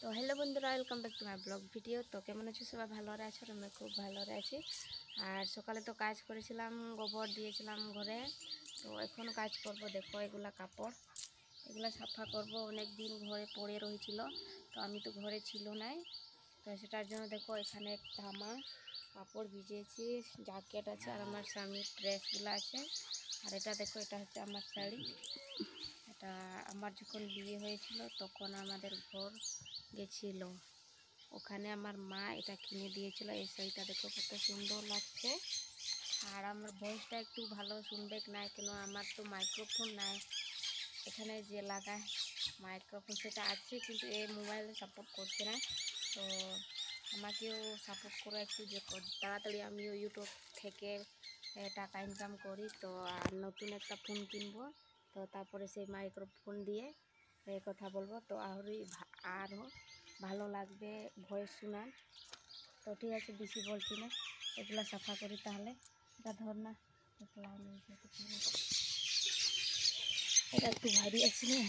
তো হ্যালো বন্ধুরা, welcome back to my blog video. তো কেমন আছো সবাই? ভালো আছো? আর আমি খুব ভালো আছি। আর সকালে তো কাজ করেছিলাম, গোবর দিয়েছিলাম ঘরে। তো এখন কাজ করব। দেখো এগুলা কাপড়, এগুলা সাফা করব। অনেক দিন ঘরে পড়ে রয়েছিল, তো আমি তো ঘরে ছিল নাই। তো সেটার জন্য দেখো এখানে ধামা কাপড় ভিজিয়েছি, জ্যাকেট আছে আর আমার স্বামীর ড্রেসগুলো আছে। আর এটা দেখো, এটা হচ্ছে আমার শাড়ি। এটা আমার যখন বিয়ে হয়েছিল তখন আমাদের ঘর গেছিল, ওখানে আমার মা এটা কিনে দিয়েছিল। এই শাড়িটা দেখো কত সুন্দর লাগছে। আর আমার ভয়েসটা একটু ভালো শুনবে না কেন, আমার তো মাইক্রোফোন নাই এখানে যে লাগায় মাইক্রোফোন, সেটা আছে কিন্তু এই মোবাইলে সাপোর্ট করছে না। তো আমাকেও সাপোর্ট করো একটু, যে তাড়াতাড়ি আমিও ইউটিউব থেকে টাকা ইনকাম করি। তো আর নতুন একটা ফোন কিনবো, তো তারপরে সেই মাইক্রোফোন দিয়ে কথা বলবো, তো আরও ভালো লাগবে ভয়েস শোনার। তো ঠিক আছে, বেশি বলছি না, এগুলা সাফা করি তাহলে। এটা ধর না, এটা একটু ভারী আছে না।